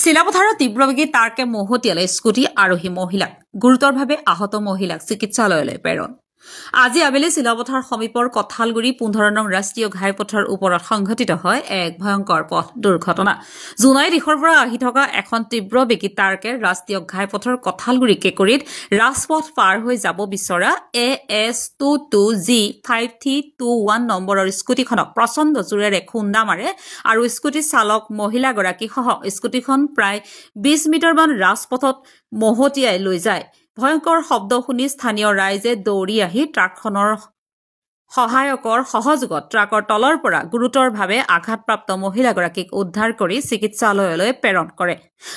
চিলাপথাৰৰ তীব্ৰবেগী টাৰ্কে মহতিয়ালে স্কুটি আৰোহী মহিলাক গুৰুতৰভাৱে আহত মহিলাক চিকিৎসালয়লৈ প্ৰেৰণ আজি আবেলি চিলাপথাৰ সমীপৰ কঠালগুৰি 15 নং ৰাষ্ট্ৰীয় ঘাইপথৰ ওপৰত সংঘটিত হয় এক ভয়ংকৰ পথ দুৰ্ঘটনা জুনাই দিশৰ পৰা আহি থকা এখন তীব্ৰবেগী টাৰ্কে ৰাষ্ট্ৰীয় ঘাইপথৰ কঠালগুৰি কেকৰিত ৰাজপথ পাৰ হৈ যাব বিচৰা AS22G5321 নম্বৰৰ স্কুটিখনক প্ৰচণ্ড জোৰেৰে খুন্দা মাৰে আৰু স্কুটি চালক মহিলাগৰাকীসহ স্কুটিখন প্ৰায় 20 মিটাৰমান ৰাজপথত মহতিয়াই লৈ যায় ভয়ংকৰ শব্দ শুনি স্থানীয় ৰাইজে দৌৰি আহি ট্ৰাকখনৰ সহায়কৰ সহযোগত ট্ৰাকৰ তলৰ পৰা গুৰুতৰভাৱে আঘাতপ্ৰাপ্ত মহিলাগৰাকীক উদ্ধাৰ কৰি চিকিৎসালয়লৈ প্ৰেৰণ কৰে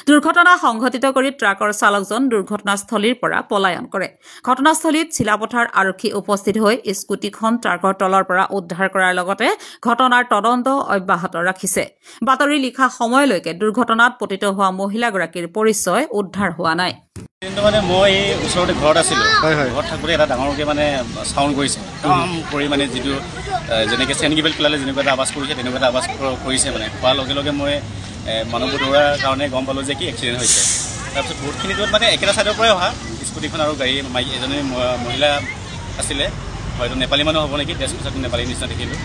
দুৰ্ঘটনা সংঘটিত কৰি ট্ৰাকৰ চালকজন দুৰ্ঘটনাস্থলীৰ পৰা পলায়ন কৰে ঘটনাস্থলীত চিলাপথাৰ আৰক্ষী উপস্থিত হৈ স্কুটিখন ট্ৰাকৰ তলৰ পৰা উদ্ধাৰ কৰাৰ লগতে ঘটনাৰ তদন্ত অব্যাহত ৰাখিছে বাতৰি লিখা সময়লৈকে দুৰ্ঘটনাত পতিত হোৱা মহিলাগৰাকীৰ পৰিচয় উদ্ধাৰ হোৱা নাই কিন্তু মানে মই ওচৰতে ঘৰত আছিলোঁ ঘৰত থাকোঁতে এটা ডাঙৰকৈ মানে চাউণ্ড কৰিছে কাম কৰি মানে যিটো যেনেকৈ চেনগিবেল পেলালে যেনেকুৱা এটা আৱাজ কৰিছে তেনেকুৱা এটা আৱাজ কৰিছে মানে কোৱাৰ লগে লগে মই মানুহবোৰ দৌৰাৰ কাৰণে গম পালোঁ যে কি এক্সিডেণ্ট হৈছে তাৰপিছত বহুতখিনি দূৰত মানে একেটা ছাইডৰ পৰাই অহা স্কুটিখন আৰু গাড়ী মাইকী এজনী মহিলা আছিলে হয়তো নেপালী মানুহ হ'ব নেকি ড্ৰেছ পোছাকটো নেপালী নিচিনা দেখিলোঁ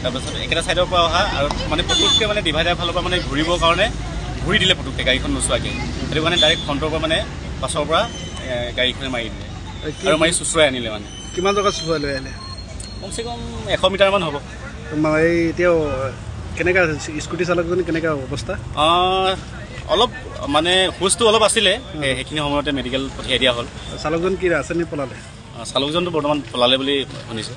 তাৰপিছত একেটা ছাইডৰ পৰা অহা আৰু মানে পুতুককৈ মানে ডিভাইডাৰ ফালৰ পৰা মানে ঘূৰিবৰ কাৰণে ঘূৰি দিলে পুতুককৈ গাড়ীখন নোচোৱাকৈ সেইটো কাৰণে ডাইৰেক্ট ফ্ৰণ্টৰ পৰা মানে পাছৰ পৰা গাড়ীখনে মাৰি দিলে আৰু মাৰি চুচুৰাই আনিলে মানে কিমান টকা চুচুৰাই লৈ আহিলে কমচে কম 100 মিটাৰমান হ'ব এতিয়াও কেনেকৈ স্কুটি চালকজনী কেনেকৈ অৱস্থা অলপ মানে হুচটো অলপ আছিলে সেইখিনি সময়তে মেডিকেল পঠিয়াই দিয়া হ'ল চালকজন কি আছে নে পলালে চালকজনটো বৰ্তমান পলালে বুলি শুনিছোঁ